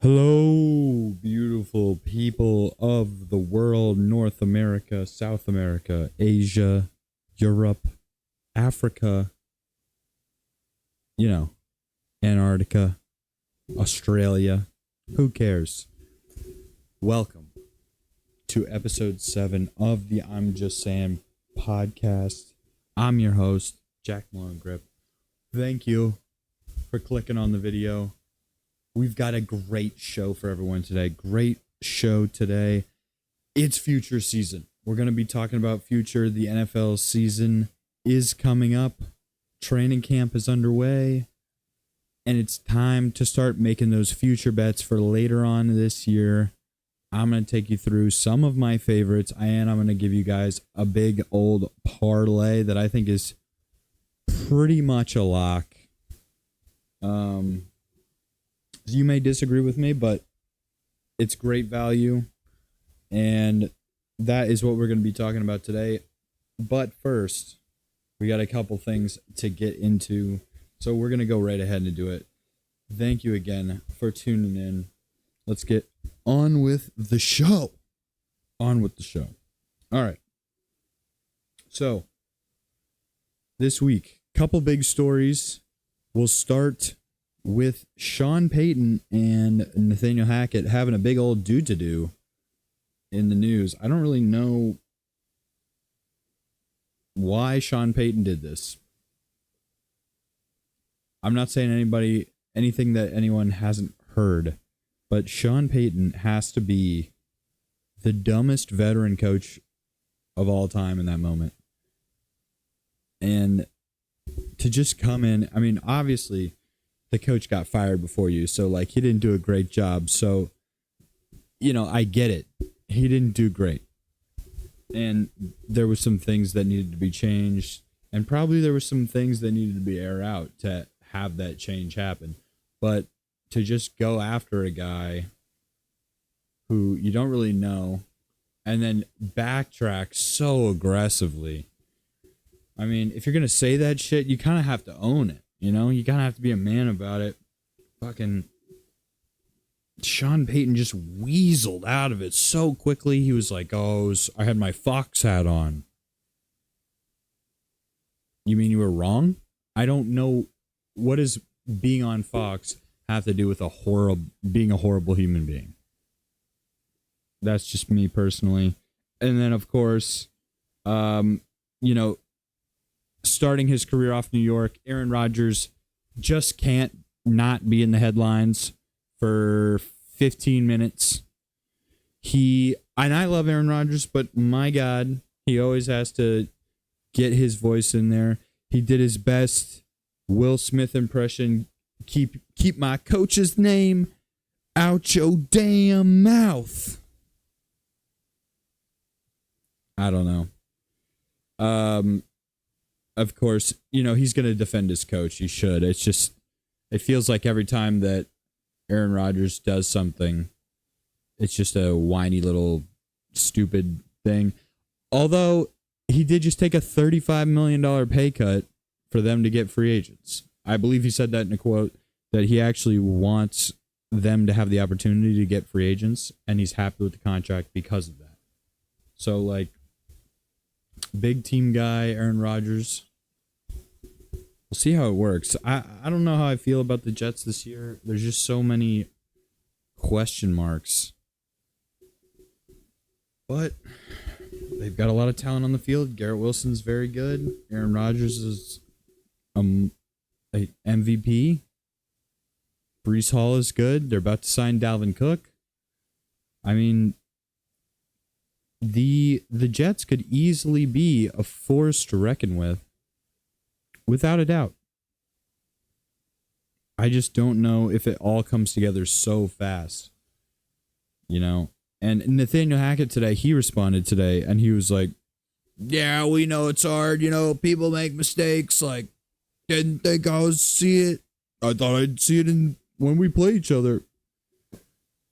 Hello, beautiful people of the world, North America, South America, Asia, Europe, Africa, Antarctica, Australia. Who cares? Welcome to episode 7 of the I'm Just Saying podcast. I'm your host, Jack Malone-Grippe. Thank you for clicking on the video. We've got a great show for everyone today. Great show today. It's future season. We're going to be talking about future. The NFL season is coming up. Training camp is underway. And it's time to start making those future bets for later on this year. I'm going to take you through some of my favorites. And I'm going to give you guys a big old parlay that I think is pretty much a lock. You may disagree with me, but it's great value, and that is what we're going to be talking about today. But first, we got a couple things to get into, so we're going to go right ahead and do it. Thank you again for tuning in. Let's get on with the show. All right. So, this week, couple big stories. We'll start with Sean Peyton and Nathaniel Hackett having a big old do in the news. I don't really know why Sean Peyton did this. I'm not saying anything that anyone hasn't heard, but Sean Peyton has to be the dumbest veteran coach of all time in that moment. And to just come in, I mean, obviously the coach got fired before you, so he didn't do a great job. So, I get it. He didn't do great. And there were some things that needed to be changed, and probably there were some things that needed to be aired out to have that change happen. But to just go after a guy who you don't really know and then backtrack so aggressively. I mean, if you're going to say that shit, you kind of have to own it. You kind of have to be a man about it. Fucking Sean Payton just weaseled out of it so quickly. He was like, I had my Fox hat on. You mean you were wrong? I don't know. What does being on Fox have to do with being a horrible human being? That's just me personally. And then, of course, starting his career off New York, Aaron Rodgers just can't not be in the headlines for 15 minutes. And I love Aaron Rodgers, but my God, he always has to get his voice in there. He did his best Will Smith impression. Keep my coach's name out your damn mouth. I don't know. Of course, he's going to defend his coach. He should. It feels like every time that Aaron Rodgers does something, it's just a whiny little stupid thing. Although he did just take a $35 million pay cut for them to get free agents. I believe he said that in a quote, that he actually wants them to have the opportunity to get free agents, and he's happy with the contract because of that. So, big team guy, Aaron Rodgers. We'll see how it works. I don't know how I feel about the Jets this year. There's just so many question marks. But they've got a lot of talent on the field. Garrett Wilson's very good. Aaron Rodgers is a MVP. Breece Hall is good. They're about to sign Dalvin Cook. I mean, the Jets could easily be a force to reckon with, without a doubt. I just don't know if it all comes together so fast, And Nathaniel Hackett today, he responded today, and he was like, yeah, we know it's hard. People make mistakes. Didn't think I would see it. I thought I'd see it when we play each other.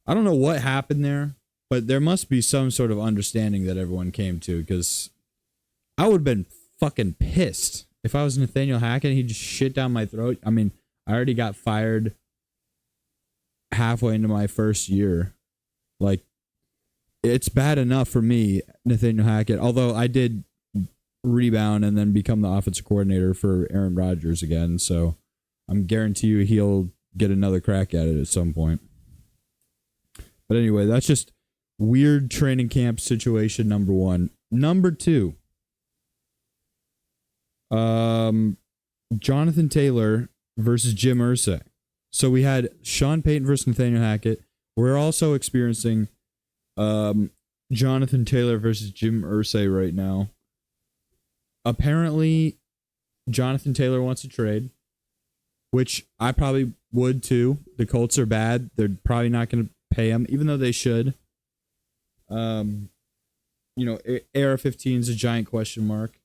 I don't know what happened there. But there must be some sort of understanding that everyone came to, because I would have been fucking pissed if I was Nathaniel Hackett and he just shit down my throat. I mean, I already got fired halfway into my first year. Like, it's bad enough for me, Nathaniel Hackett, although I did rebound and then become the offensive coordinator for Aaron Rodgers again, so I'm guarantee you he'll get another crack at it at some point. But anyway, that's just weird training camp situation number one. Number two, Johnathon Taylor versus Jim Irsay. So we had Sean Payton versus Nathaniel Hackett. We're also experiencing Johnathon Taylor versus Jim Irsay right now. Apparently, Johnathon Taylor wants a trade, which I probably would too. The Colts are bad. They're probably not going to pay him, even though they should. AR-15 is a giant question mark.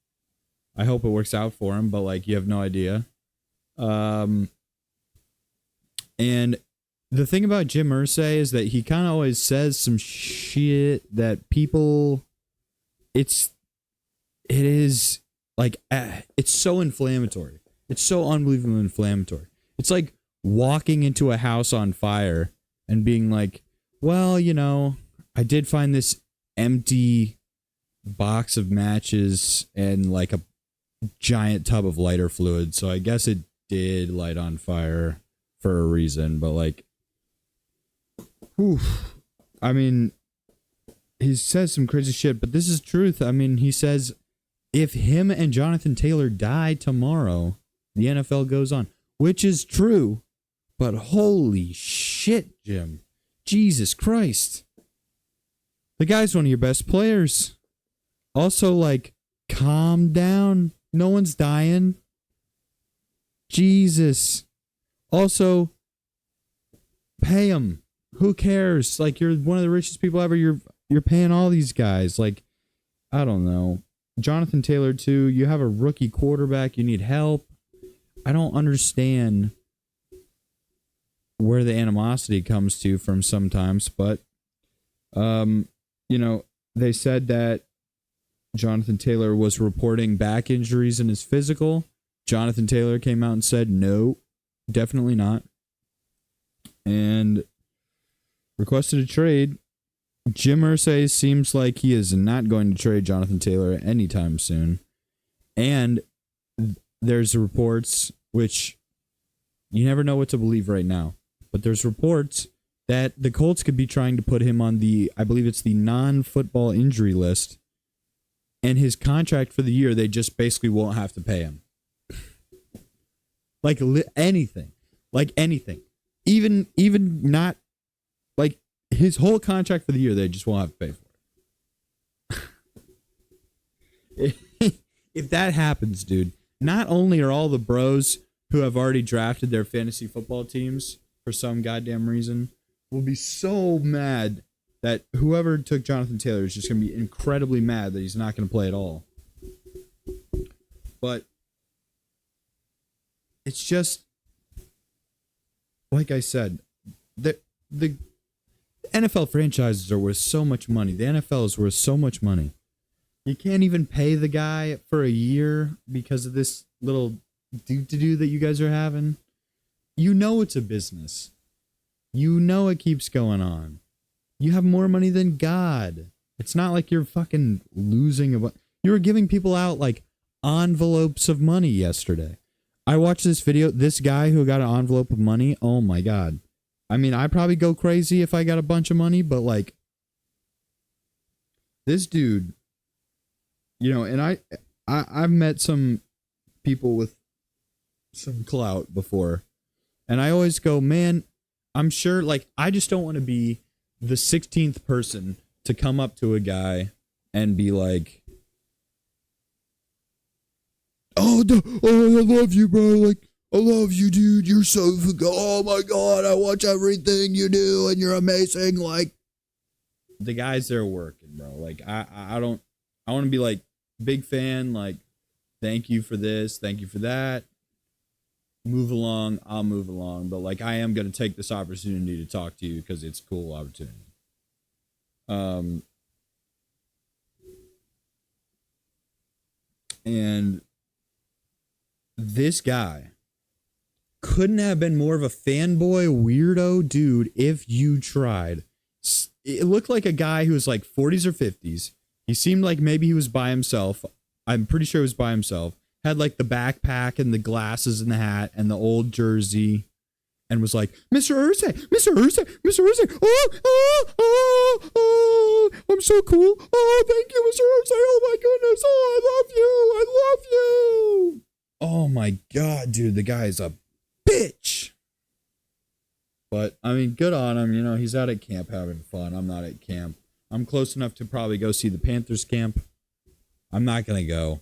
I hope it works out for him, but like you have no idea. And the thing about Jim Irsay is that he kind of always says some shit that people. It is like it's so inflammatory. It's so unbelievably inflammatory. It's like walking into a house on fire and being like, well, I did find this empty box of matches and like a giant tub of lighter fluid, so I guess it did light on fire for a reason, but like, whew, I mean, he says some crazy shit, but this is truth. I mean, he says if him and Johnathon Taylor die tomorrow, the NFL goes on, which is true, but holy shit, Jim. Jesus Christ. The guy's one of your best players. Also, like, calm down. No one's dying. Jesus. Also, pay him. Who cares? Like, you're one of the richest people ever. You're paying all these guys. Like, I don't know. Johnathon Taylor, too. You have a rookie quarterback. You need help. I don't understand where the animosity comes to from sometimes, but, they said that Johnathon Taylor was reporting back injuries in his physical. Johnathon Taylor came out and said, no, definitely not. And requested a trade. Jim Irsay seems like he is not going to trade Johnathon Taylor anytime soon. And there's reports, which you never know what to believe right now, but there's reports that the Colts could be trying to put him on I believe it's the non-football injury list, and his contract for the year, they just basically won't have to pay him. Like anything. Even not, like, his whole contract for the year, they just won't have to pay for it. If that happens, dude, not only are all the bros who have already drafted their fantasy football teams for some goddamn reason will be so mad that whoever took Johnathon Taylor is just going to be incredibly mad that he's not going to play at all. But it's just, like I said, the NFL franchises are worth so much money. The NFL is worth so much money. You can't even pay the guy for a year because of this little do-to-do that you guys are having. You know it's a business. You know it keeps going on. You have more money than God. It's not like you're fucking losing you were giving people out like envelopes of money yesterday. I watched this video. This guy who got an envelope of money. Oh my God. I mean, I'd probably go crazy if I got a bunch of money, but like this dude, and I've met some people with some clout before, and I always go, man, I'm sure, like, I just don't want to be the 16th person to come up to a guy and be like, oh, I love you, bro. Like, I love you, dude. You're so, oh my God, I watch everything you do and you're amazing. Like, the guys there working, bro. Like, I want to be like, big fan, like, thank you for this, thank you for that. Move along, I'll move along. But like, I am going to take this opportunity to talk to you because it's a cool opportunity. And this guy couldn't have been more of a fanboy weirdo dude if you tried. It looked like a guy who was like 40s or 50s. He seemed like maybe he was by himself. I'm pretty sure he was by himself. Had like the backpack and the glasses and the hat and the old jersey, and was like, Mr. Irsay, Mr. Irsay, Mr. Irsay, oh, I'm so cool. Oh, thank you, Mr. Irsay. Oh my goodness. Oh, I love you. Oh my God, dude, the guy is a bitch. But I mean, good on him. You know, he's out at camp having fun. I'm not at camp. I'm close enough to probably go see the Panthers camp. I'm not gonna go.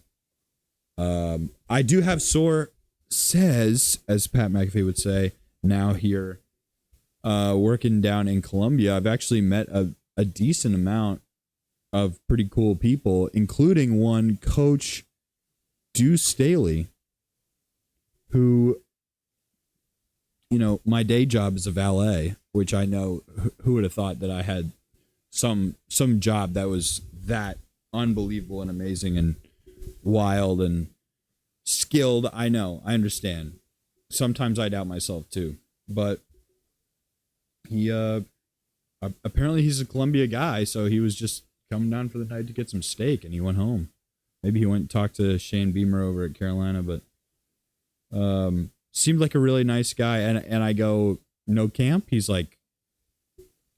I do have says, as Pat McAfee would say, now here, working down in Columbia. I've actually met a decent amount of pretty cool people, including one Coach Deuce Staley, who, you know, my day job is a valet, which I know who would have thought that I had some job that was that unbelievable and amazing and wild and skilled. I know, I understand. Sometimes I doubt myself too, but he apparently he's a Columbia guy, so he was just coming down for the night to get some steak, and he went home. Maybe he went and talked to Shane Beamer over at Carolina, but seemed like a really nice guy. And I go, no camp? He's like,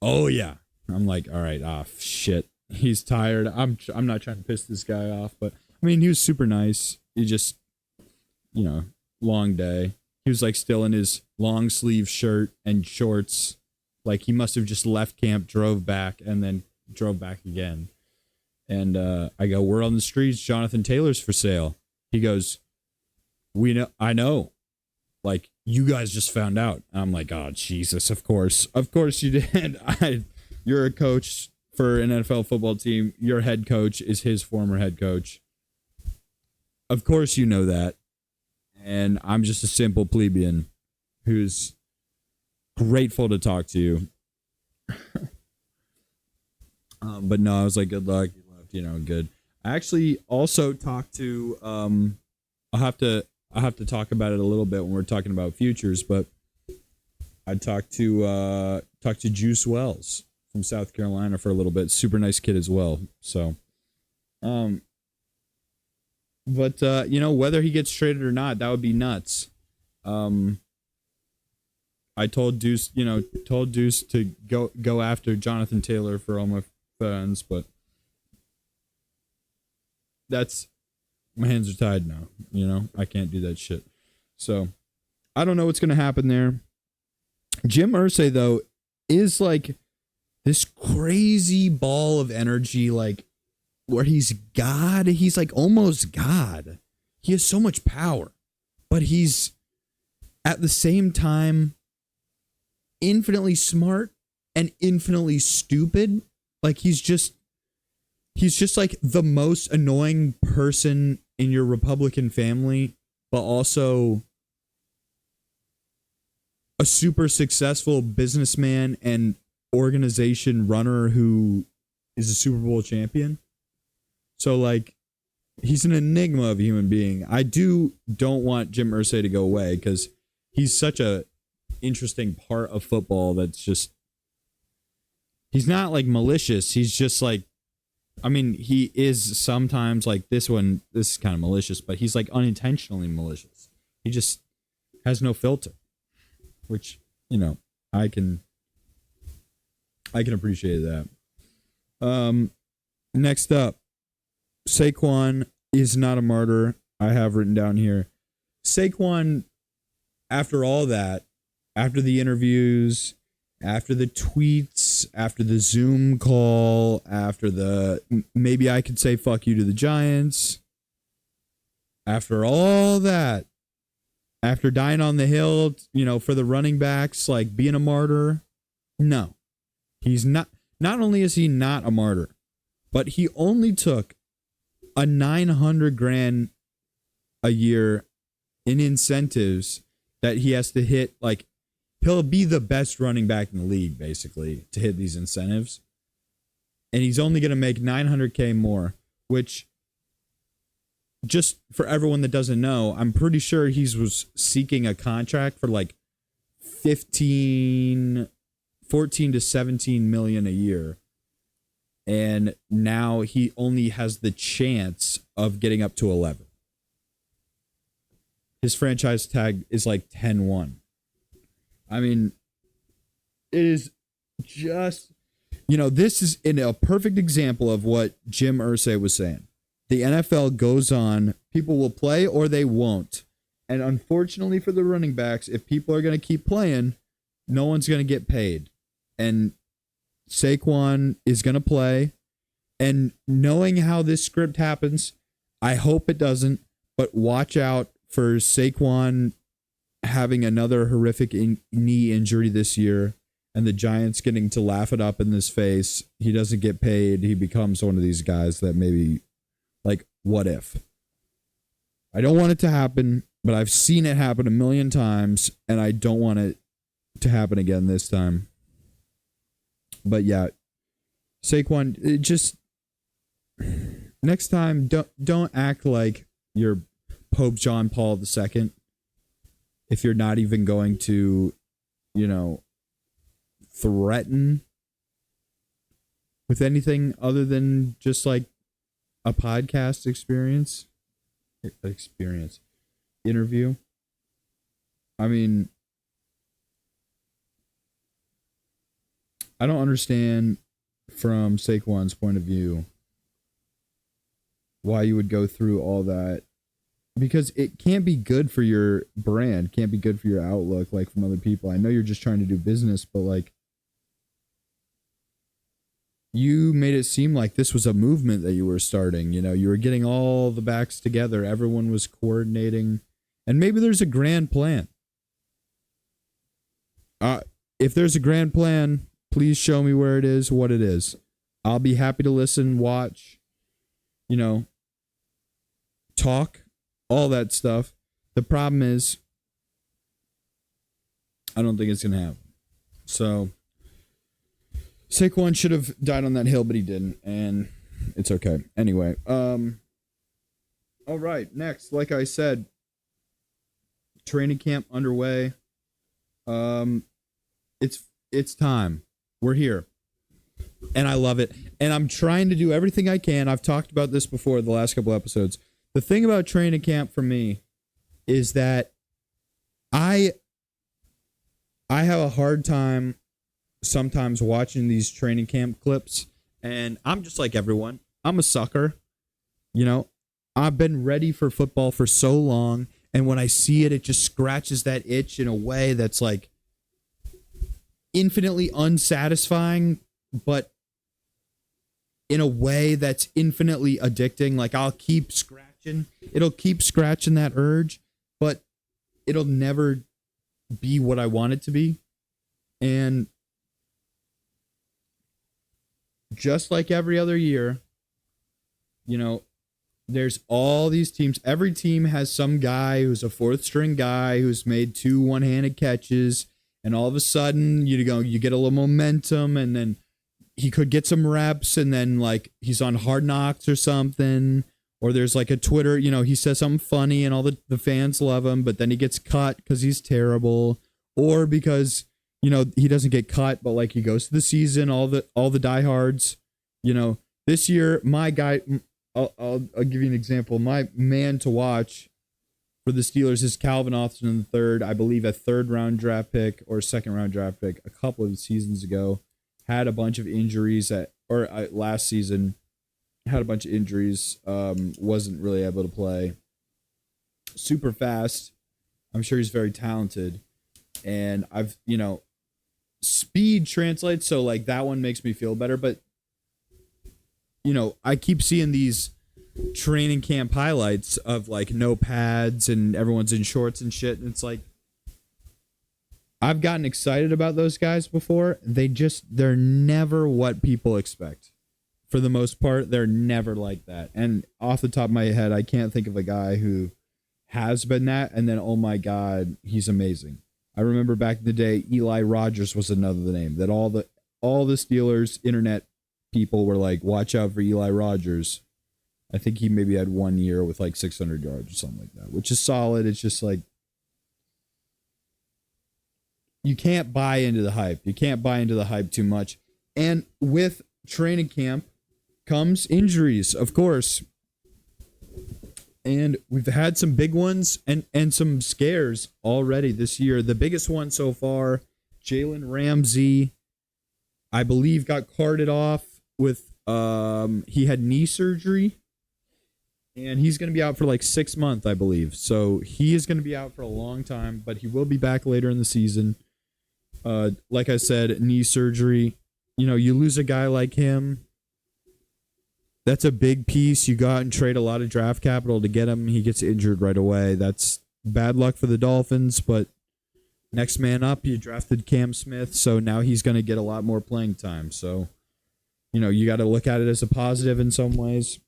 oh yeah. I'm like, all right, shit. He's tired. I'm not trying to piss this guy off, but I mean, he was super nice. He just, you know, long day. He was like still in his long sleeve shirt and shorts. Like he must have just left camp, drove back, and then drove back again. And I go, word on the streets, Johnathon Taylor's for sale. He goes, I know. Like, you guys just found out. And I'm like, oh, Jesus, of course you did. You're a coach for an NFL football team. Your head coach is his former head coach. Of course you know that. And I'm just a simple plebeian who's grateful to talk to you. But no, I was like, good luck. You left, you know, good. I actually also talked to, I'll have to talk about it a little bit when we're talking about futures, but I talked to Juice Wells from South Carolina for a little bit. Super nice kid as well. So, but you know, whether he gets traded or not, that would be nuts. I told Deuce to go after Johnathon Taylor for all my fans, but my hands are tied now. You know, I can't do that shit. So I don't know what's gonna happen there. Jim Irsay though is like this crazy ball of energy, like where he's God. He's like almost God. He has so much power, but he's at the same time infinitely smart and infinitely stupid. Like he's just like the most annoying person in your Republican family, but also a super successful businessman and organization runner who is a Super Bowl champion. So like he's an enigma of a human being. I don't want Jim Irsay to go away because he's such a interesting part of football that's just, he's not like malicious. He's just like, I mean, he is sometimes like this is kind of malicious, but he's like unintentionally malicious. He just has no filter, which, you know, I can appreciate that. Next up, Saquon is not a martyr. I have written down here. Saquon, after all that, after the interviews, after the tweets, after the Zoom call, after the maybe I could say fuck you to the Giants, after all that, after dying on the hill, you know, for the running backs, like being a martyr, no. He's not only is he not a martyr, but he only took a $900,000 a year in incentives that he has to hit. Like, he'll be the best running back in the league, basically, to hit these incentives. And he's only going to make $900K more, which just for everyone that doesn't know, I'm pretty sure he was seeking a contract for like 14 to 17 million a year. And now he only has the chance of getting up to 11. His franchise tag is like 10-1. I mean, it is just, this is in a perfect example of what Jim Irsay was saying. The NFL goes on, people will play or they won't. And unfortunately for the running backs, if people are going to keep playing, no one's going to get paid. And Saquon is going to play. And knowing how this script happens, I hope it doesn't, but watch out for Saquon having another horrific knee injury this year and the Giants getting to laugh it up in his face. He doesn't get paid. He becomes one of these guys that maybe, like, what if? I don't want it to happen, but I've seen it happen a million times, and I don't want it to happen again this time. But yeah, Saquon, it just next time don't act like you're Pope John Paul II if you're not even going to, threaten with anything other than just like a podcast interview. I mean, I don't understand from Saquon's point of view why you would go through all that, because it can't be good for your brand, can't be good for your outlook, like, from other people. I know you're just trying to do business, but like, you made it seem like this was a movement that you were starting. You were getting all the backs together, everyone was coordinating, and maybe there's a grand plan. If there's a grand plan, please show me where it is, what it is. I'll be happy to listen, watch, talk, all that stuff. The problem is, I don't think it's going to happen. So, Saquon should have died on that hill, but he didn't, and it's okay. Anyway, all right, next, like I said, training camp underway. It's time. We're here. And I love it. And I'm trying to do everything I can. I've talked about this before the last couple episodes. The thing about training camp for me is that I have a hard time sometimes watching these training camp clips, and I'm just like everyone. I'm a sucker. I've been ready for football for so long, and when I see it, it just scratches that itch in a way that's like infinitely unsatisfying, but in a way that's infinitely addicting. Like, I'll keep scratching. It'll keep scratching that urge, but it'll never be what I want it to be. And just like every other year, there's all these teams. Every team has some guy who's a fourth string guy who's made 2 one-handed catches, and all of a sudden you get a little momentum, and then he could get some reps, and then like he's on Hard Knocks or something, or there's like a Twitter, he says something funny and all the fans love him, but then he gets cut because he's terrible, or because he doesn't get cut, but like he goes to the season, all the diehards, this year, my guy, I'll give you an example. My man to watch for the Steelers is Calvin Austin III. I believe a 3rd round draft pick or 2nd round draft pick a couple of seasons ago. Had a bunch of injuries last season. Had a bunch of injuries. Wasn't really able to play. Super fast. I'm sure he's very talented. And I've, speed translates. So like that one makes me feel better. But, I keep seeing these training camp highlights of like no pads and everyone's in shorts and shit. And it's like, I've gotten excited about those guys before. They're never what people expect. For the most part, they're never like that. And off the top of my head, I can't think of a guy who has been that. And then, oh my God, he's amazing. I remember back in the day, Eli Rogers was another name that all the Steelers internet people were like, watch out for Eli Rogers. I think he maybe had 1 year with like 600 yards or something like that, which is solid. It's just like, you can't buy into the hype. You can't buy into the hype too much. And with training camp comes injuries, of course. And we've had some big ones and some scares already this year. The biggest one so far, Jalen Ramsey, I believe, got carted off with, he had knee surgery. And he's going to be out for like 6 months, I believe. So he is going to be out for a long time, but he will be back later in the season. Like I said, knee surgery. You know, you lose a guy like him. That's a big piece. You go out and trade a lot of draft capital to get him. He gets injured right away. That's bad luck for the Dolphins, but next man up, you drafted Cam Smith, so now he's going to get a lot more playing time. So, you know, you got to look at it as a positive in some ways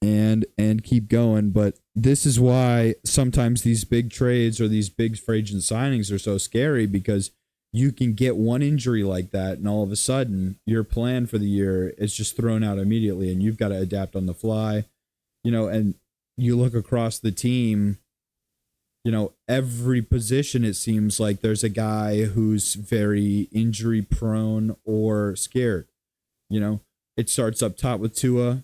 and keep going. But this is why sometimes these big trades or these big free agent signings are so scary, because you can get one injury like that, and all of a sudden your plan for the year is just thrown out immediately, and you've got to adapt on the fly, you know. And you look across the team, you know, every position, it seems like there's a guy who's very injury prone or scared. You know, it starts up top with Tua.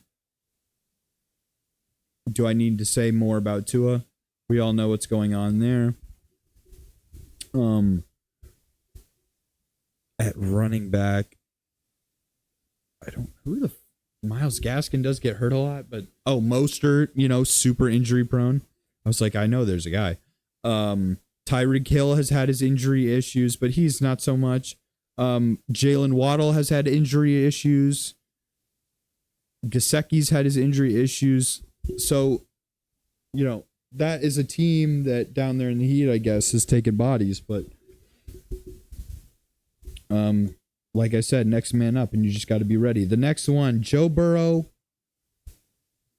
Do I need to say more about Tua? We all know what's going on there. At running back, Myles Gaskin does get hurt a lot, but Mostert, you know, super injury prone. I was like, I know there's a guy. Tyreek Hill has had his injury issues, but he's not so much. Jalen Waddle has had injury issues. Gesicki's had his injury issues. So, you know, that is a team that down there in the heat, I guess, has taken bodies, but like I said, next man up, and you just got to be ready. The next one, Joe Burrow.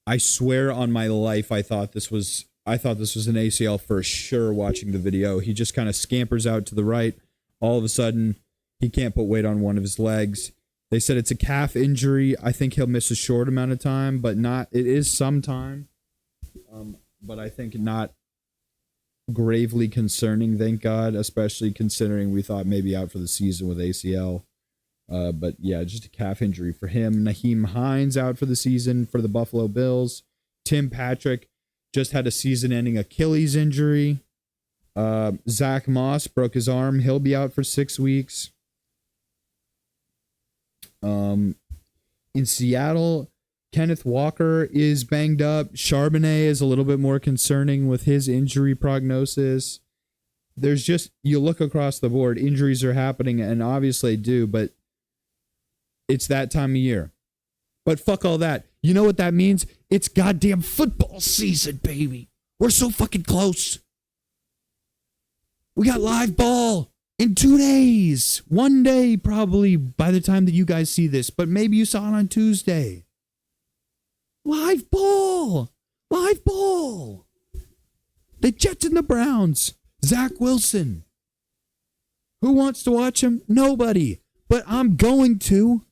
I swear on my life, I thought this was an ACL for sure watching the video. He just kind of scampers out to the right. All of a sudden, he can't put weight on one of his legs. They said it's a calf injury. I think he'll miss a short amount of time, but it is some time. But I think not gravely concerning, thank God, especially considering we thought maybe out for the season with ACL. But yeah, just a calf injury for him. Naheem Hines out for the season for the Buffalo Bills. Tim Patrick just had a season-ending Achilles injury. Zach Moss broke his arm. He'll be out for 6 weeks. In Seattle, Kenneth Walker is banged up. Charbonnet is a little bit more concerning with his injury prognosis. There's just, you look across the board, injuries are happening, and obviously they do, but it's that time of year. But fuck all that. You know what that means? It's goddamn football season, baby. We're so fucking close. We got live ball in 2 days. 1 day, probably, by the time that you guys see this. But maybe you saw it on Tuesday. Live ball. Live ball. The Jets and the Browns. Zach Wilson. Who wants to watch him? Nobody. But I'm going to.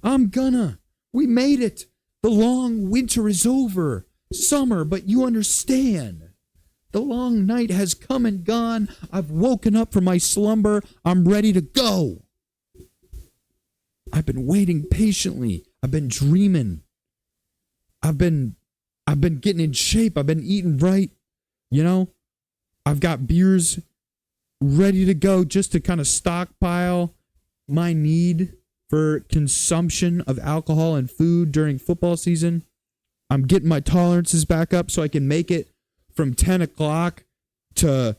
I'm gonna. We made it. The long winter is over. Summer, but you understand. The long night has come and gone. I've woken up from my slumber. I'm ready to go. I've been waiting patiently. I've been dreaming. I've been getting in shape. I've been eating right. You know, I've got beers ready to go just to kind of stockpile my need for consumption of alcohol and food during football season. I'm getting my tolerances back up so I can make it from 10 o'clock to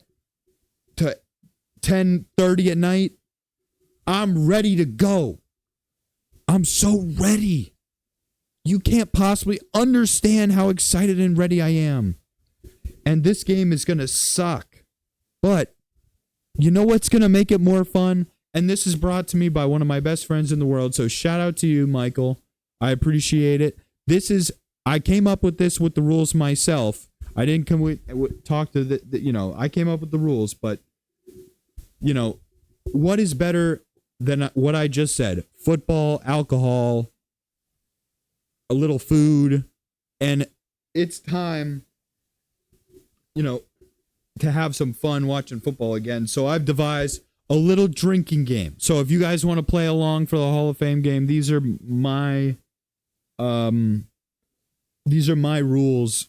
10:30 at night. I'm ready to go. I'm so ready. You can't possibly understand how excited and ready I am. And this game is going to suck. But you know what's going to make it more fun? And this is brought to me by one of my best friends in the world. So shout out to you, Michael. I appreciate it. I came up with this with the rules myself. I didn't come with talk to I came up with the rules, but what is better than what I just said? Football, alcohol, a little food, and it's time, to have some fun watching football again. So I've devised a little drinking game. So if you guys want to play along for the Hall of Fame game, these are my rules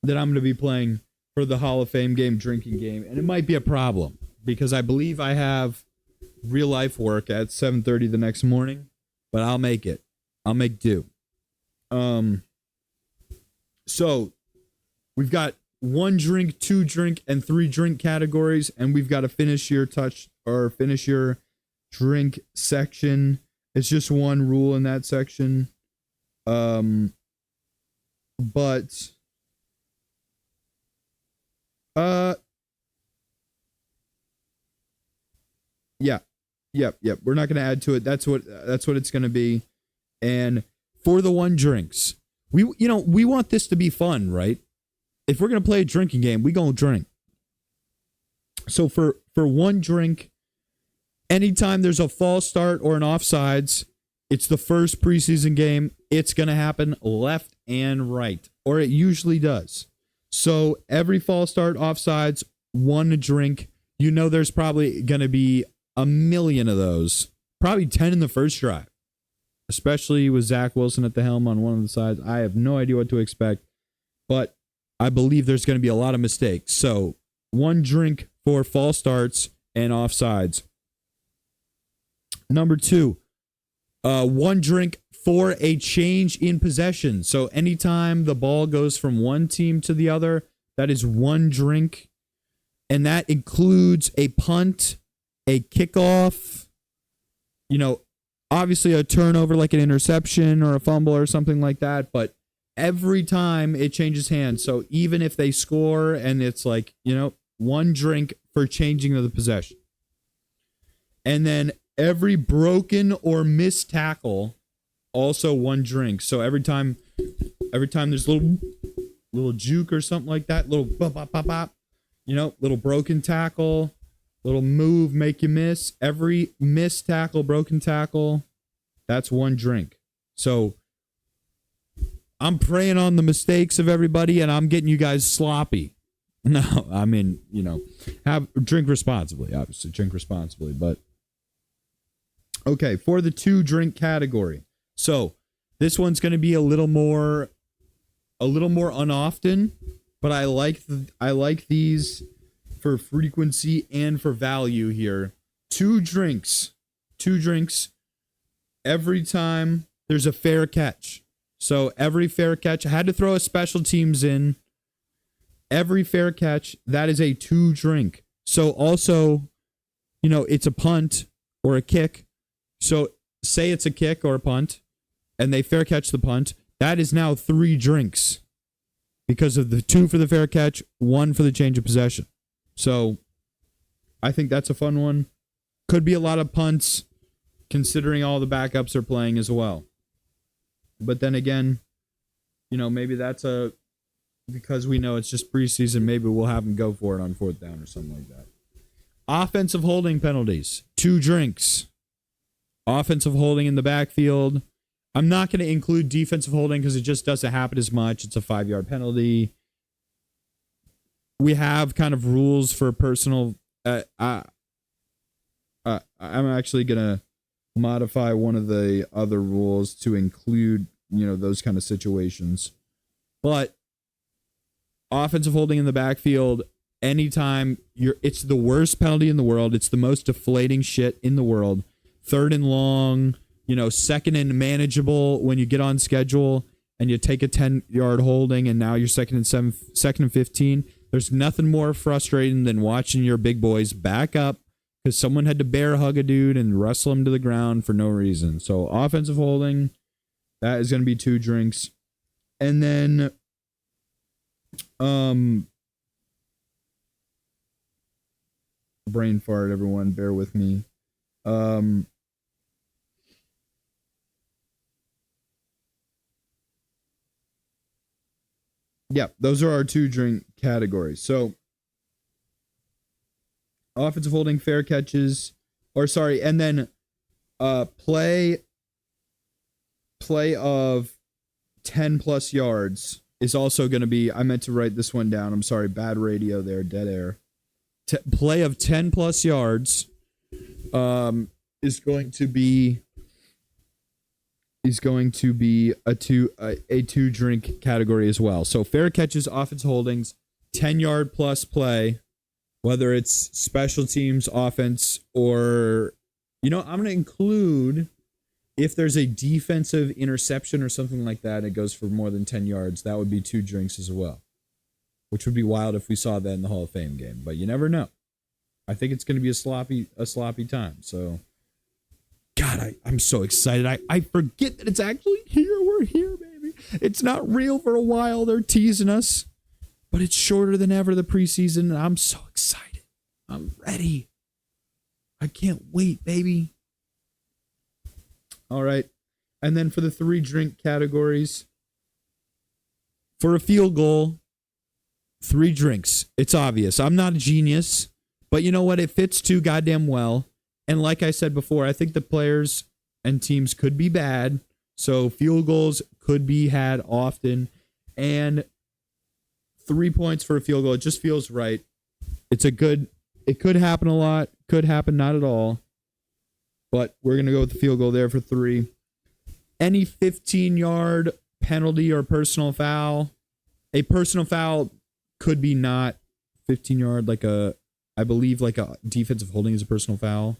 that I'm going to be playing for the Hall of Fame game, drinking game. And it might be a problem because I believe I have real life work at 7:30 the next morning, but I'll make it. I'll make do. So we've got 1 drink, 2 drink, and 3 drink categories, and we've got to finish your drink section. It's just one rule in that section. But Yep. We're not going to add to it. That's what it's going to be. And for the 1 drinks, we want this to be fun, right? If we're going to play a drinking game, we going to drink. So for 1 drink, anytime there's a false start or an offsides, it's the first preseason game. It's going to happen left and right, or it usually does. So every false start, offsides, 1 drink. There's probably going to be a million of those, probably 10 in the first drive, especially with Zach Wilson at the helm on one of the sides. I have no idea what to expect, but I believe there's going to be a lot of mistakes. So 1 drink for false starts and offsides. Number 2, 1 drink for a change in possession. So anytime the ball goes from one team to the other, that is 1 drink. And that includes a punt, a kickoff, obviously a turnover like an interception or a fumble or something like that. But every time it changes hands. So even if they score and it's 1 drink for changing of the possession. And then every broken or missed tackle, also 1 drink. So every time there's little juke or something like that, little bop, bop, bop, bop, little broken tackle, little move, make you miss. Every missed tackle, broken tackle, that's 1 drink. So I'm preying on the mistakes of everybody, and I'm getting you guys sloppy. No, I mean, drink responsibly, obviously, drink responsibly. But okay, for the 2 drink category. So this one's going to be a little more unoften, but I like these for frequency and for value here. 2 drinks every time there's a fair catch. So every fair catch, I had to throw a special teams in. Every fair catch, that is a 2 drink. So also, it's a punt or a kick. So say it's a kick or a punt, and they fair catch the punt. That is now 3 drinks because of the 2 for the fair catch, 1 for the change of possession. So I think that's a fun one. Could be a lot of punts, considering all the backups are playing as well. But then again, maybe that's because we know it's just preseason, maybe we'll have them go for it on 4th down or something like that. Offensive holding penalties, 2 drinks. Offensive holding in the backfield. I'm not going to include defensive holding because it just doesn't happen as much. It's a 5-yard penalty. We have kind of rules for personal. I'm actually going to modify one of the other rules to include, those kind of situations. But offensive holding in the backfield, anytime it's the worst penalty in the world. It's the most deflating shit in the world. 3rd and long, 2nd and manageable when you get on schedule and you take a 10-yard holding and now you're 2nd and 15. There's nothing more frustrating than watching your big boys back up because someone had to bear hug a dude and wrestle him to the ground for no reason. So offensive holding, that is going to be 2 drinks. And then brain fart, everyone, bear with me. Yeah, those are our 2 drink categories. So offensive holding, fair catches, and then play of 10 plus yards is also going to be, I meant to write this one down. I'm sorry, bad radio there, dead air. Play of 10 plus yards is going to be a two drink category as well. So fair catches, offense holdings, 10-yard plus play, whether it's special teams, offense, or, I'm going to include if there's a defensive interception or something like that, it goes for more than 10 yards. That would be 2 drinks as well, which would be wild if we saw that in the Hall of Fame game, but you never know. I think it's going to be a sloppy time. So, God, I'm so excited. I forget that it's actually here. We're here, baby. It's not real for a while. They're teasing us, but it's shorter than ever the preseason, and I'm so excited. I'm ready. I can't wait, baby. All right. And then for the 3 drink categories, for a field goal, 3 drinks. It's obvious. I'm not a genius, but you know what? It fits too goddamn well. And like I said before, I think the players and teams could be bad. So field goals could be had often. And 3 points for a field goal, it just feels right. It could happen a lot, could happen not at all. But we're going to go with the field goal there for 3. Any 15-yard penalty or personal foul. A personal foul could be not 15-yard, I believe like a defensive holding is a personal foul.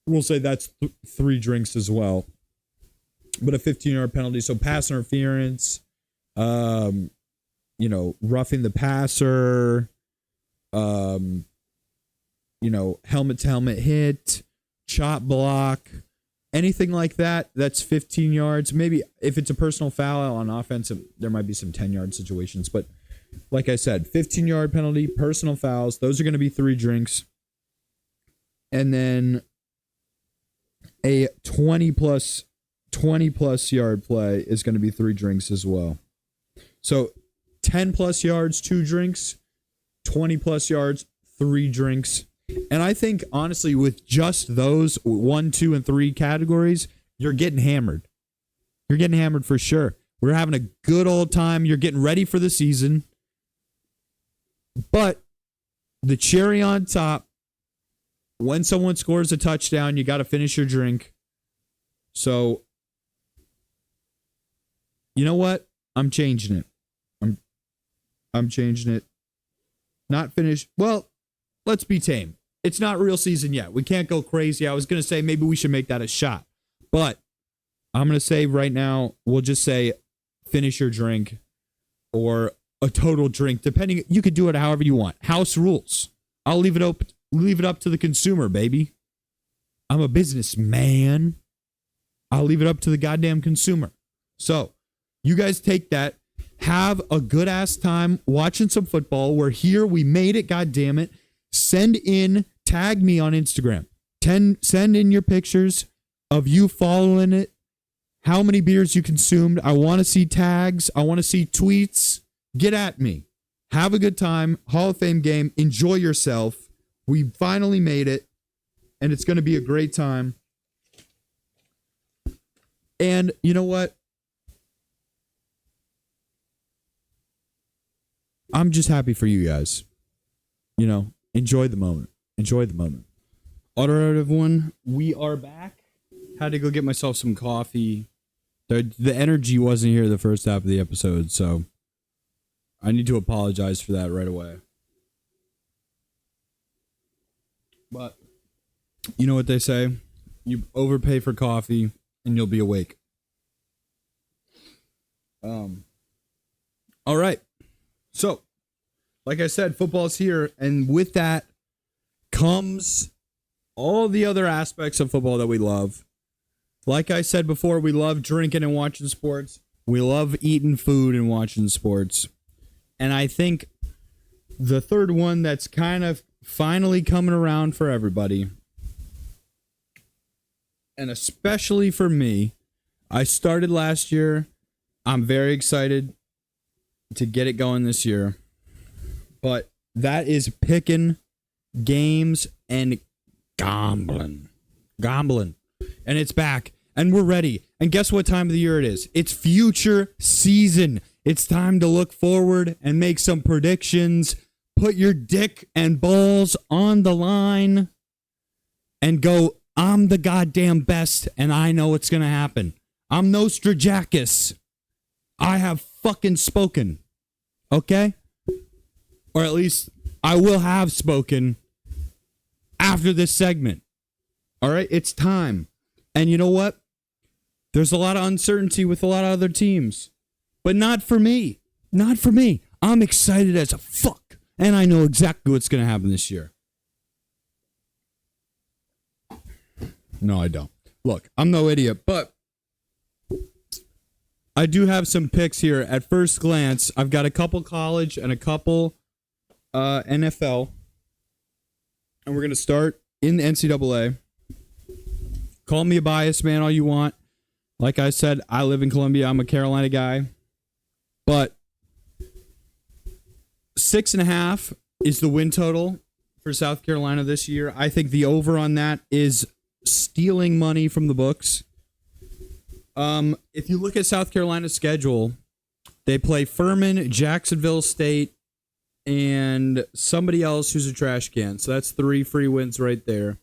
We'll say that's 3 drinks as well. But a 15-yard penalty, so pass interference, roughing the passer, helmet-to-helmet hit, chop block, anything like that, that's 15 yards. Maybe if it's a personal foul on offense, there might be some 10-yard situations. But like I said, 15-yard penalty, personal fouls, those are going to be 3 drinks. And then a 20-plus yard play is going to be 3 drinks as well. So 10-plus yards, 2 drinks, 20-plus yards, 3 drinks. And I think, honestly, with just those 1, 2, and 3 categories, you're getting hammered. You're getting hammered for sure. We're having a good old time. You're getting ready for the season. But the cherry on top, when someone scores a touchdown, you got to finish your drink. So, you know what? I'm changing it. I'm changing it. Not finish. Well, let's be tame. It's not real season yet. We can't go crazy. I was going to say maybe we should make that a shot. But I'm going to say right now, we'll just say finish your drink or a total drink, depending. You could do it however you want. House rules. I'll leave it up to the consumer, baby. I'm a businessman. I'll leave it up to the goddamn consumer. So you guys take that. Have a good ass time watching some football. We're here. We made it. God damn it. Tag me on Instagram. Send in your pictures of you following it. How many beers you consumed. I want to see tags. I want to see tweets. Get at me. Have a good time. Hall of Fame game. Enjoy yourself. We finally made it. And it's going to be a great time. And you know what? I'm just happy for you guys. Enjoy the moment. Enjoy the moment. Automotive one, we are back. Had to go get myself some coffee. The energy wasn't here the first half of the episode, so I need to apologize for that right away. But you know what they say? You overpay for coffee and you'll be awake. All right. So, like I said, football's here, and with that comes all the other aspects of football that we love. Like I said before, we love drinking and watching sports. We love eating food and watching sports. And I think the third one that's kind of finally coming around for everybody, and especially for me, I started last year. I'm very excited to get it going this year. But that is picking games and gambling. And it's back. And we're ready. And guess what time of the year it is? It's future season. It's time to look forward and make some predictions. Put your dick and balls on the line and go, I'm the goddamn best and I know what's going to happen. I'm Nostradamus. I have fucking spoken. Okay? Or at least I will have spoken after this segment. All right? It's time. And you know what? There's a lot of uncertainty with a lot of other teams. But not for me. Not for me. I'm excited as a fuck. And I know exactly what's going to happen this year. No, I don't. Look, I'm no idiot, but I do have some picks here. At first glance, I've got a couple college and a couple NFL. And we're going to start in the NCAA. Call me a biased man all you want. Like I said, I live in Columbia. I'm a Carolina guy. But 6.5 is the win total for South Carolina this year. I think the over on that is stealing money from the books. If you look at South Carolina's schedule, they play Furman, Jacksonville State, and somebody else who's a trash can. So that's 3 free wins right there.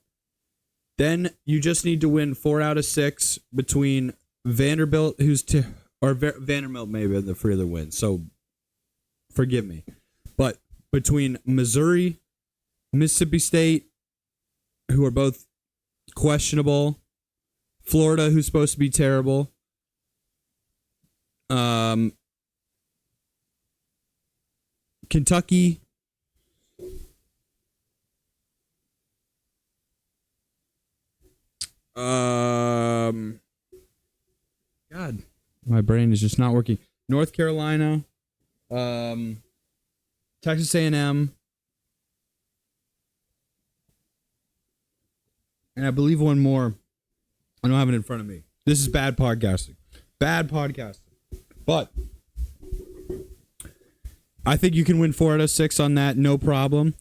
Then you just need to win 4 out of 6 between Vanderbilt, Vanderbilt maybe have the further win. So forgive me. But between Missouri, Mississippi State, who are both questionable, Florida, who's supposed to be terrible, Kentucky, God, my brain is just not working. North Carolina, Texas A&M, and I believe one more. I don't have it in front of me. This is bad podcasting. Bad podcasting. But I think you can win 4 out of 6 on that, no problem.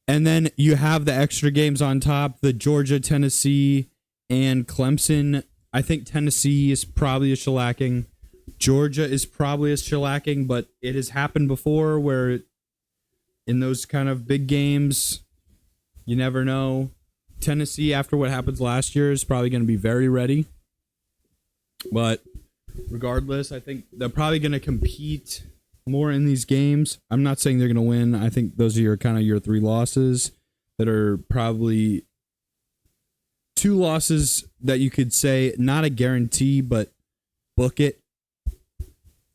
And then you have the extra games on top, the Georgia, Tennessee, and Clemson. I think Tennessee is probably a shellacking. Georgia is probably a shellacking, but it has happened before where in those kind of big games, you never know. Tennessee, after what happens last year, is probably going to be very ready. But regardless, I think they're probably going to compete more in these games. I'm not saying they're going to win. I think those are your 3 losses that are probably 2 losses that you could say not a guarantee, but book it.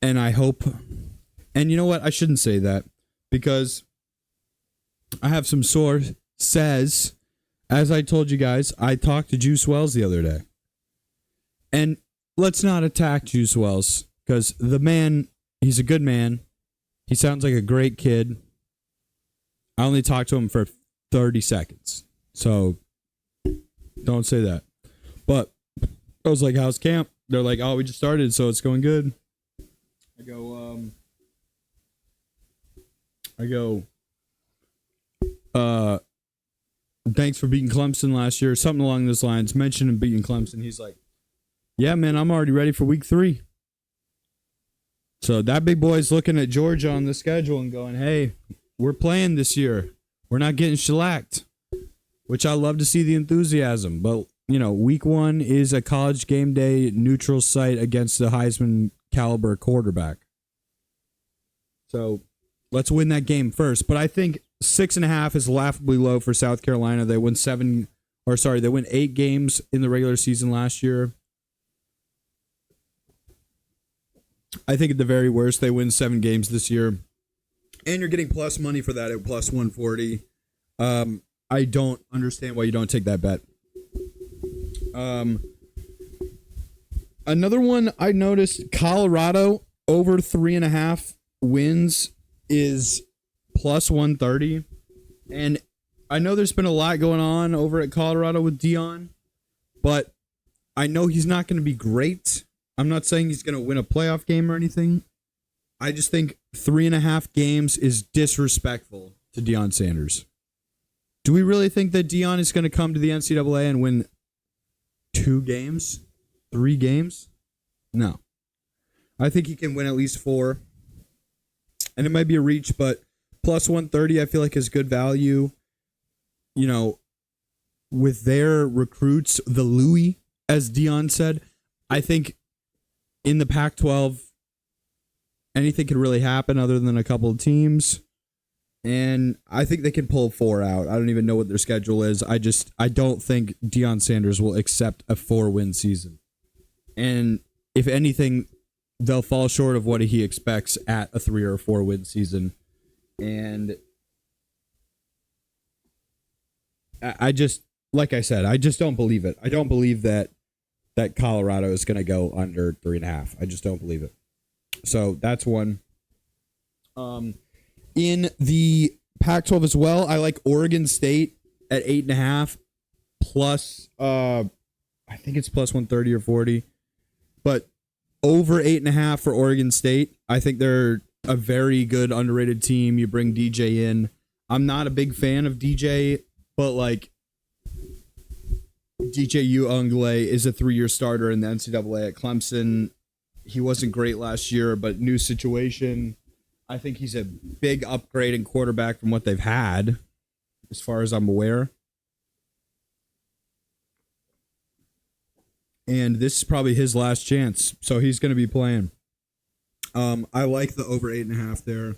And I hope. And you know what? I shouldn't say that because I have some source says. As I told you guys, I talked to Juice Wells the other day. And let's not attack Juice Wells because the man, he's a good man. He sounds like a great kid. I only talked to him for 30 seconds. So don't say that. But I was like, how's camp? They're like, oh, we just started, so it's going good. I go, thanks for beating Clemson last year. Something along those lines. Mentioning beating Clemson. He's like, yeah, man, I'm already ready for week 3. So that big boy's looking at Georgia on the schedule and going, hey, we're playing this year. We're not getting shellacked, which I love to see the enthusiasm. But, week 1 is a college game day neutral site against the Heisman caliber quarterback. So let's win that game first. But I think 6.5 is laughably low for South Carolina. They won 8 games in the regular season last year. I think at the very worst, they win 7 games this year. And you're getting plus money for that at plus 140. I don't understand why you don't take that bet. Another one I noticed, Colorado over 3.5 wins is plus 130. And I know there's been a lot going on over at Colorado with Deion, but I know he's not going to be great. I'm not saying he's going to win a playoff game or anything. I just think 3.5 games is disrespectful to Deion Sanders. Do we really think that Deion is going to come to the NCAA and win 2 games? 3 games? No. I think he can win at least 4. And it might be a reach, but plus 130 I feel like is good value. You know, with their recruits, the Louis, as Dion said, I think in the Pac-12, anything could really happen other than a couple of teams. And I think they can pull 4 out. I don't even know what their schedule is. I don't think Deion Sanders will accept a 4-win season. And if anything, they'll fall short of what he expects at a 3 or 4-win season. And I just, like I said, I just don't believe it. I don't believe that Colorado is going to go under 3.5. I just don't believe it. So that's one. In the Pac-12 as well, I like Oregon State at 8.5 plus. I think it's plus 130 or 40, but over 8.5 for Oregon State. I think they're a very good underrated team. You bring DJ in. I'm not a big fan of DJ, but like DJ Uiagalelei is a 3-year starter in the NCAA at Clemson. He wasn't great last year, but new situation. I think he's a big upgrade in quarterback from what they've had, as far as I'm aware. And this is probably his last chance, so he's going to be playing. I like the over 8.5 there.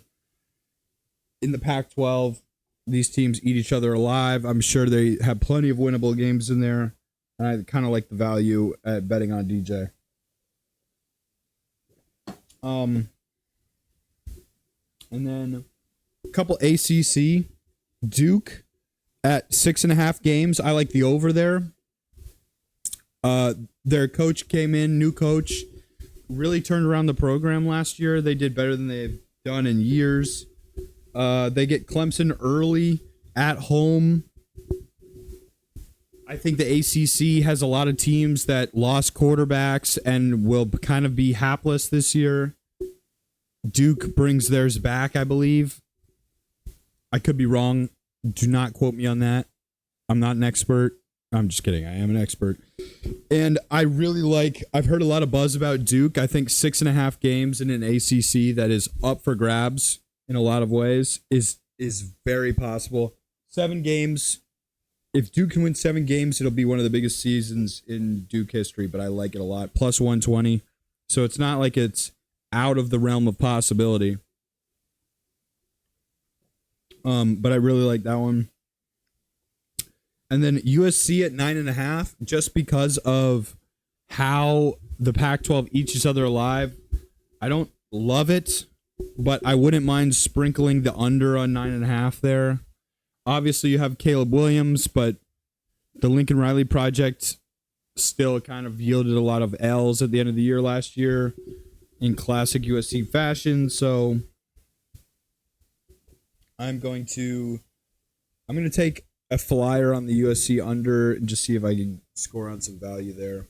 In the Pac-12, these teams eat each other alive. I'm sure they have plenty of winnable games in there. And I kind of like the value at betting on DJ. And then a couple ACC. Duke at 6.5 games. I like the over there. Their coach came in, new coach, really turned around the program last year. They did better than they've done in years. They get Clemson early at home. I think the ACC has a lot of teams that lost quarterbacks and will kind of be hapless this year. Duke brings theirs back, I believe. I could be wrong. Do not quote me on that. I'm not an expert. I'm just kidding. I am an expert. And I really like, I've heard a lot of buzz about Duke. I think 6.5 games in an ACC that is up for grabs in a lot of ways is very possible. 7 games. If Duke can win 7 games, it'll be one of the biggest seasons in Duke history, but I like it a lot. Plus 120. So it's not like it's out of the realm of possibility. But I really like that one. And then USC at 9.5, just because of how the Pac-12 eats each other alive. I don't love it, but I wouldn't mind sprinkling the under on 9.5 there. Obviously, you have Caleb Williams, but the Lincoln Riley project still kind of yielded a lot of L's at the end of the year last year in classic USC fashion. So I'm going to take a flyer on the USC under and just see if I can score on some value there.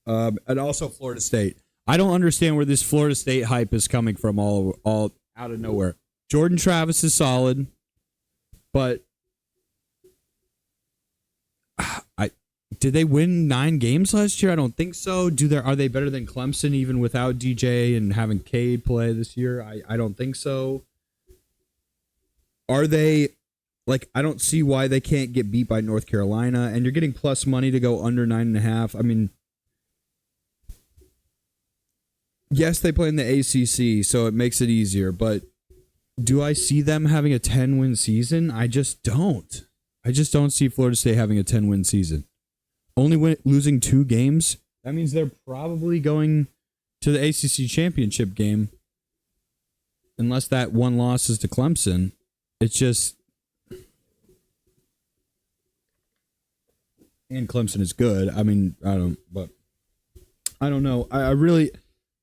And also Florida State. I don't understand where this Florida State hype is coming from all out of nowhere. Jordan Travis is solid, but did they win 9 games last year? I don't think so. Are they better than Clemson even without DJ and having Cade play this year? I don't think so. Are they, like, I don't see why they can't get beat by North Carolina, and you're getting plus money to go under 9.5. I mean, yes, they play in the ACC, so it makes it easier, but do I see them having a 10-win season? I just don't. I just don't see Florida State having a 10-win season. Only losing 2 games? That means they're probably going to the ACC championship game. Unless that one loss is to Clemson. It's just... And Clemson is good. I mean, I don't know. I really...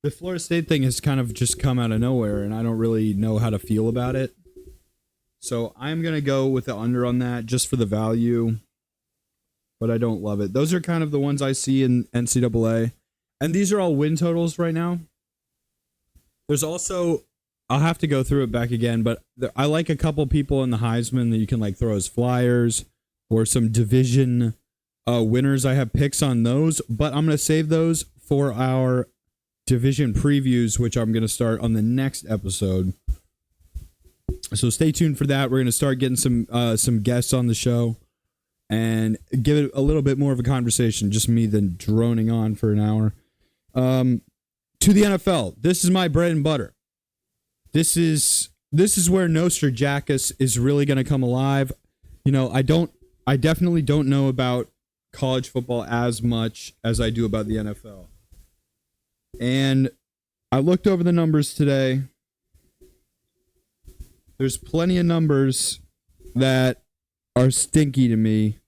The Florida State thing has kind of just come out of nowhere, and I don't really know how to feel about it. So I'm going to go with the under on that just for the value, but I don't love it. Those are kind of the ones I see in NCAA, and these are all win totals right now. There's also, I'll have to go through it back again, but I like a couple people in the Heisman that you can like throw as flyers or some division winners. I have picks on those, but I'm going to save those for our division previews, which I'm going to start on the next episode. So stay tuned for that. We're going to start getting some guests on the show and give it a little bit more of a conversation, just me than droning on for an hour. To the NFL, this is my bread and butter. This is where Nostradamus is really going to come alive. You know, I definitely don't know about college football as much as I do about the NFL. And I looked over the numbers today. There's plenty of numbers that are stinky to me,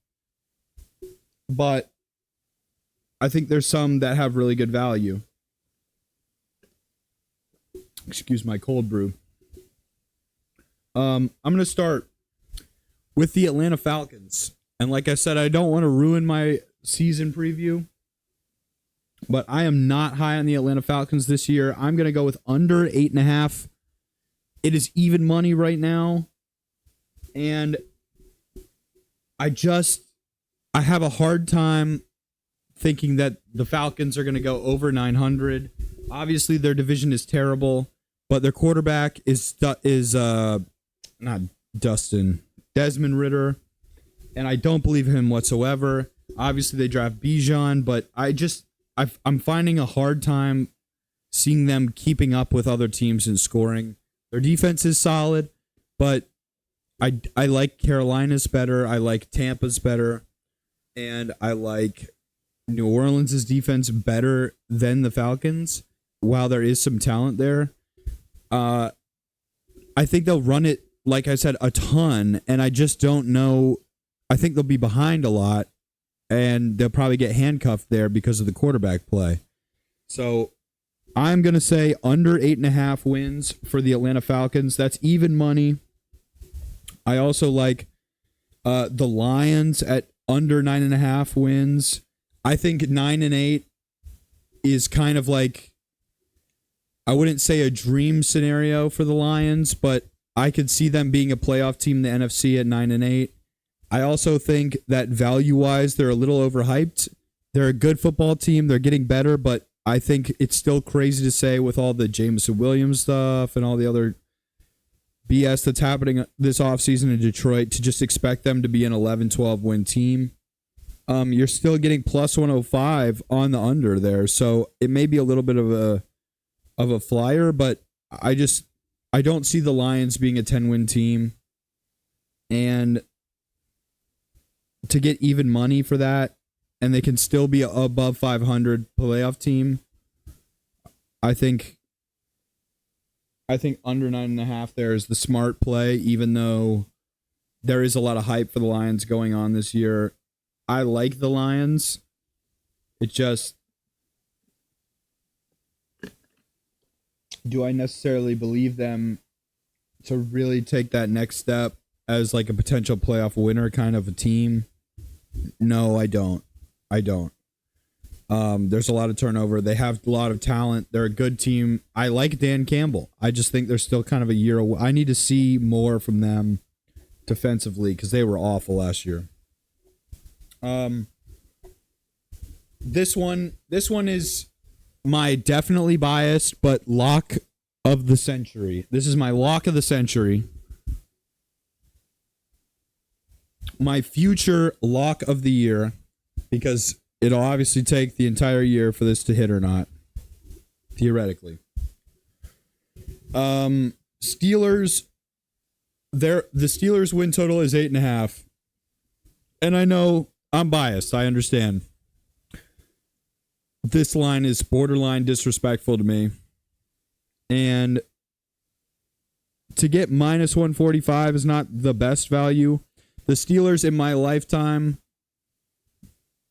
but I think there's some that have really good value. Excuse my cold brew. I'm going to start with the Atlanta Falcons. And like I said, I don't want to ruin my season preview, but I am not high on the Atlanta Falcons this year. I'm going to go with under 8.5. It is even money right now. And I have a hard time thinking that the Falcons are going to go over 900. Obviously, their division is terrible, but their quarterback is not Desmond Ridder, and I don't believe him whatsoever. Obviously, they draft Bijan, but I'm finding a hard time seeing them keeping up with other teams in scoring. Their defense is solid, but I like Carolina's better. I like Tampa's better, and I like New Orleans' defense better than the Falcons. While there is some talent there, I think they'll run it, like I said, a ton, and I just don't know. I think they'll be behind a lot, and they'll probably get handcuffed there because of the quarterback play. So I'm going to say under 8.5 wins for the Atlanta Falcons. That's even money. I also like the Lions at under 9.5 wins. I think 9 and 8 is kind of like, I wouldn't say a dream scenario for the Lions, but I could see them being a playoff team in the NFC at 9 and 8. I also think that value-wise, they're a little overhyped. They're a good football team. They're getting better, but I think it's still crazy to say with all the Jameson Williams stuff and all the other BS that's happening this offseason in Detroit to just expect them to be an 11-12 win team. You're still getting plus 105 on the under there, so it may be a little bit of a flyer, but I don't see the Lions being a 10-win team. And to get even money for that, and they can still be above 500 playoff team, I think under 9.5 there is the smart play, even though there is a lot of hype for the Lions going on this year. I like the Lions. It just, do I necessarily believe them to really take that next step as like a potential playoff winner kind of a team? No, I don't. There's a lot of turnover. They have a lot of talent. They're a good team. I like Dan Campbell. I just think they're still kind of a year away. I need to see more from them defensively because they were awful last year. This one is my definitely biased, but lock of the century. This is my lock of the century. My future lock of the year, because it'll obviously take the entire year for this to hit or not, theoretically. Steelers, the Steelers win total is 8.5. And I know I'm biased. I understand. This line is borderline disrespectful to me. And to get minus 145 is not the best value. The Steelers in my lifetime,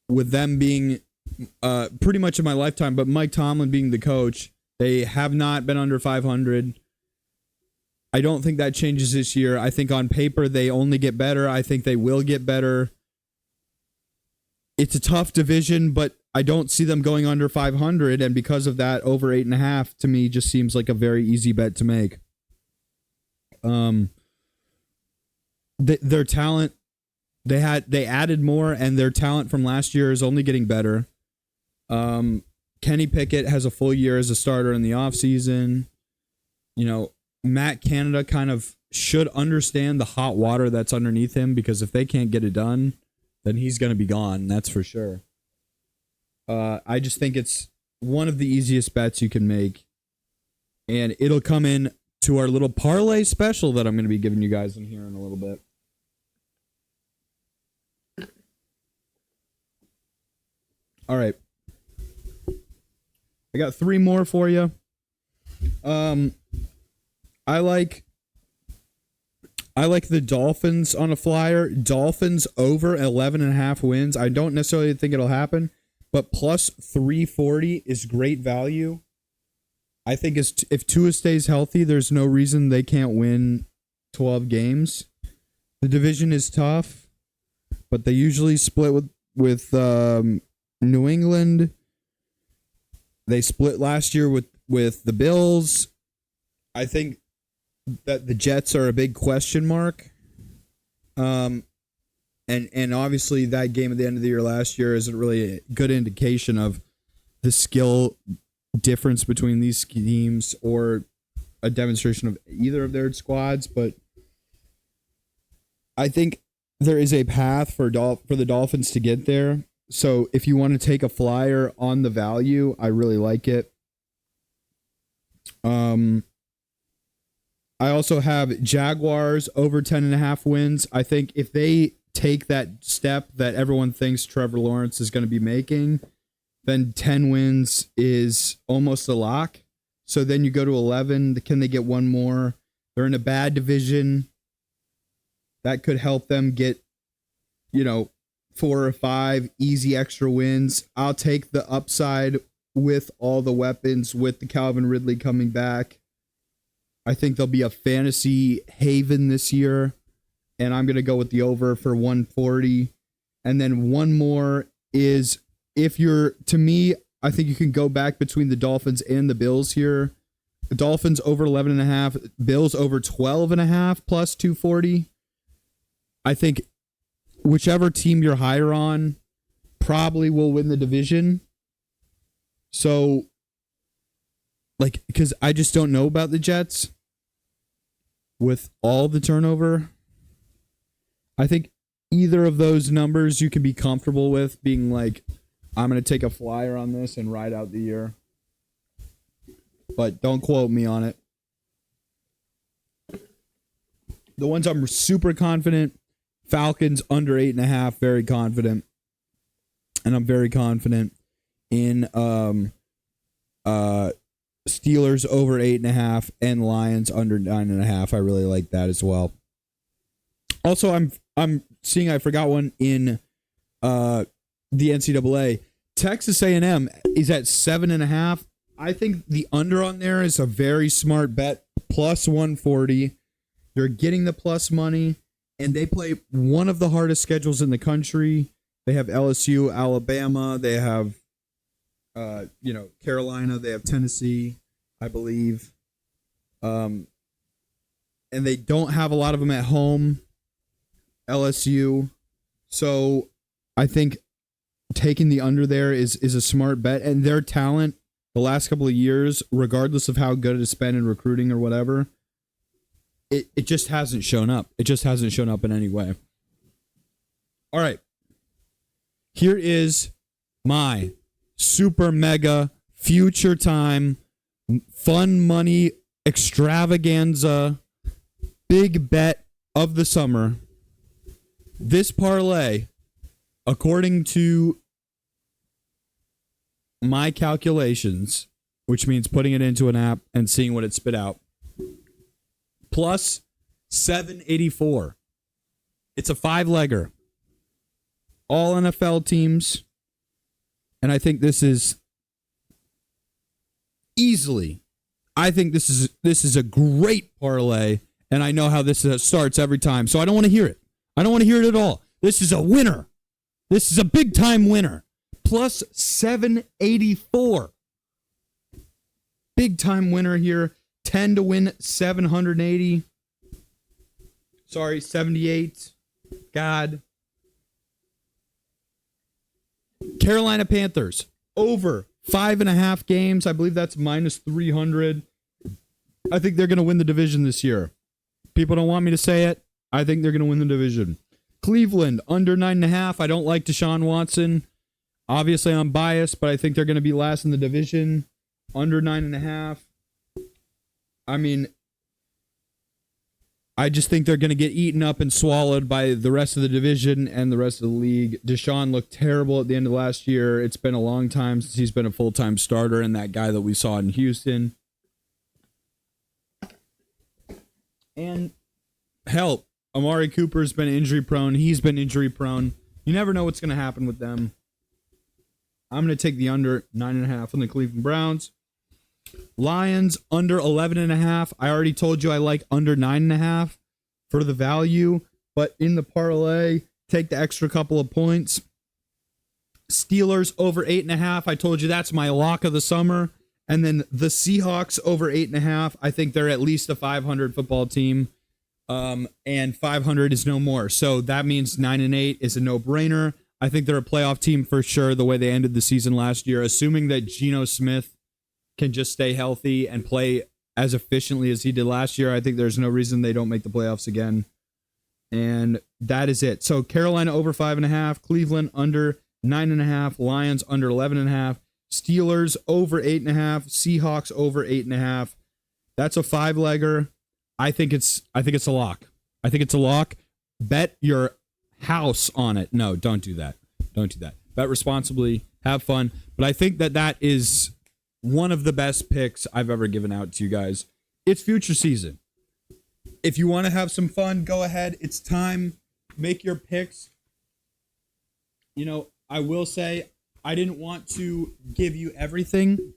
with them being pretty much in my lifetime, but Mike Tomlin being the coach, they have not been under 500. I don't think that changes this year. I think on paper they only get better. I think they will get better. It's a tough division, but I don't see them going under 500, and because of that, over 8.5 to me just seems like a very easy bet to make. Their talent They added more, and their talent from last year is only getting better. Kenny Pickett has a full year as a starter in the offseason. You know, Matt Canada kind of should understand the hot water that's underneath him, because if they can't get it done, then he's going to be gone. That's for sure. I just think it's one of the easiest bets you can make. And it'll come in to our little parlay special that I'm going to be giving you guys in here in a little bit. All right. I got 3 more for you. I like the Dolphins on a flyer. Dolphins over 11.5 wins. I don't necessarily think it'll happen, but plus 340 is great value. I think if Tua stays healthy, there's no reason they can't win 12 games. The division is tough, but they usually split with New England. They split last year with the Bills. I think that the Jets are a big question mark. And obviously that game at the end of the year last year isn't really a good indication of the skill difference between these teams or a demonstration of either of their squads, but I think there is a path for the Dolphins to get there. So if you want to take a flyer on the value, I really like it. I also have Jaguars over 10.5 wins. I think if they take that step that everyone thinks Trevor Lawrence is going to be making, then 10 wins is almost a lock. So then you go to 11. Can they get one more? They're in a bad division. That could help them get, 4 or 5 easy extra wins. I'll take the upside with all the weapons, with the Calvin Ridley coming back. I think they'll be a fantasy haven this year, and I'm going to go with the over for 140. And then one more is, I think you can go back between the Dolphins and the Bills here. The Dolphins over 11.5, Bills over 12.5 plus 240. I think whichever team you're higher on probably will win the division. So, because I just don't know about the Jets with all the turnover. I think either of those numbers you can be comfortable with being like, I'm going to take a flyer on this and ride out the year. But don't quote me on it. The ones I'm super confident, Falcons under 8.5, very confident. And I'm very confident in Steelers over 8.5 and Lions under 9.5. I really like that as well. Also, I'm seeing I forgot one in the NCAA. Texas A&M is at 7.5. I think the under on there is a very smart bet. Plus 140. They're getting the plus money, and they play one of the hardest schedules in the country. They have LSU, Alabama. They have, Carolina. They have Tennessee, I believe. And they don't have a lot of them at home. LSU. So I think taking the under there is a smart bet. And their talent the last couple of years, regardless of how good it has been in recruiting or whatever, it just hasn't shown up. It just hasn't shown up in any way. All right. Here is my super mega future time fun money extravaganza big bet of the summer. This parlay, according to my calculations, which means putting it into an app and seeing what it spit out, plus 784. It's a 5-legger. All NFL teams. And I think this is easily, this is a great parlay, and I know how this starts every time, so I don't want to hear it. I don't want to hear it at all. This is a winner. This is a big time winner. Plus 784. Big time winner here. 10 to win 780. Sorry, 78. God. Carolina Panthers, over 5.5 games. I believe that's minus 300. I think they're going to win the division this year. People don't want me to say it. I think they're going to win the division. Cleveland, under 9.5. I don't like Deshaun Watson. Obviously, I'm biased, but I think they're going to be last in the division. Under 9.5. I mean, I just think they're going to get eaten up and swallowed by the rest of the division and the rest of the league. Deshaun looked terrible at the end of last year. It's been a long time since he's been a full-time starter, and that guy that we saw in Houston. And help, Amari Cooper's been injury-prone. He's been injury-prone. You never know what's going to happen with them. I'm going to take the under 9.5 on the Cleveland Browns. Lions under 11.5. I already told you I like under 9.5 for the value, but in the parlay, take the extra couple of points. Steelers over 8.5. I told you that's my lock of the summer. And then the Seahawks over 8.5. I think they're at least a 500 football team, and 500 is no more. So that means 9-8 is a no-brainer. I think they're a playoff team for sure. The way they ended the season last year, assuming that Geno Smith can just stay healthy and play as efficiently as he did last year, I think there's no reason they don't make the playoffs again. And that is it. So Carolina over 5.5, Cleveland under 9.5, Lions under 11.5, Steelers over 8.5, Seahawks over 8.5. That's a 5-legger. I think it's a lock. I think it's a lock. Bet your house on it. No, don't do that. Don't do that. Bet responsibly. Have fun. But I think that is one of the best picks I've ever given out to you guys. It's future season. If you want to have some fun, go ahead. It's time. Make your picks. You know, I will say I didn't want to give you everything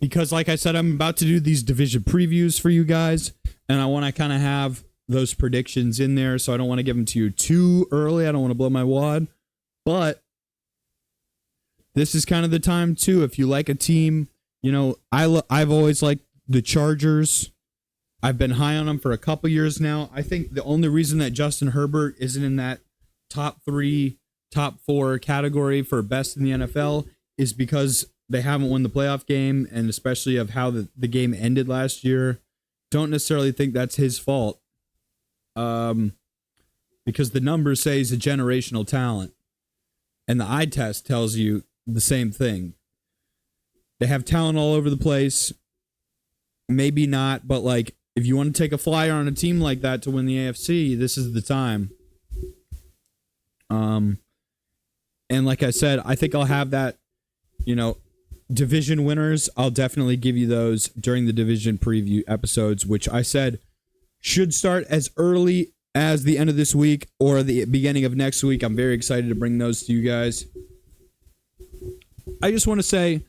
because, like I said, I'm about to do these division previews for you guys, and I want to kind of have those predictions in there, so I don't want to give them to you too early. I don't want to blow my wad, but this is kind of the time too. If you like a team, you know, I've always liked the Chargers. I've been high on them for a couple years now. I think the only reason that Justin Herbert isn't in that top 3, top 4 category for best in the NFL is because they haven't won the playoff game, and especially of how the game ended last year. Don't necessarily think that's his fault, because the numbers say he's a generational talent, and the eye test tells you the same thing. They have talent all over the place. Maybe not, but like if you want to take a flyer on a team like that to win the AFC, this is the time. And like I said, I think I'll have that, you know, division winners. I'll definitely give you those during the division preview episodes, which I said should start as early as the end of this week or the beginning of next week. I'm very excited to bring those to you guys. I just want to say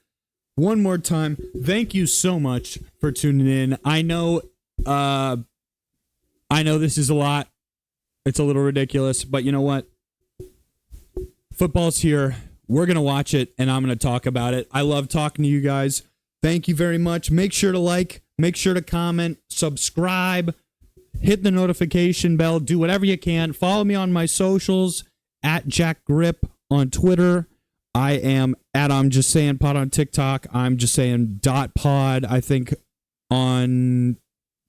one more time, thank you so much for tuning in. I know this is a lot. It's a little ridiculous, but you know what? Football's here. We're going to watch it, and I'm going to talk about it. I love talking to you guys. Thank you very much. Make sure to like, make sure to comment, subscribe, hit the notification bell, do whatever you can. Follow me on my socials, at JackGrippe on Twitter. I am at ImJustSayin Pod on TikTok. ImJustSayin.pod, I think, on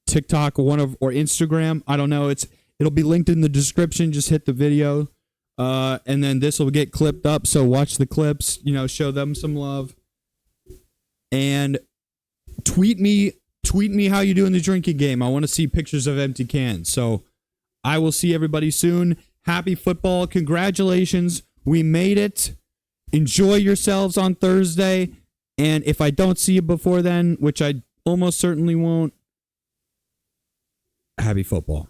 TikTok or Instagram. I don't know. It'll be linked in the description. Just hit the video. And then this will get clipped up, so watch the clips, you know, show them some love. And tweet me how you do in the drinking game. I want to see pictures of empty cans. So I will see everybody soon. Happy football. Congratulations. We made it. Enjoy yourselves on Thursday. And if I don't see you before then, which I almost certainly won't, happy football.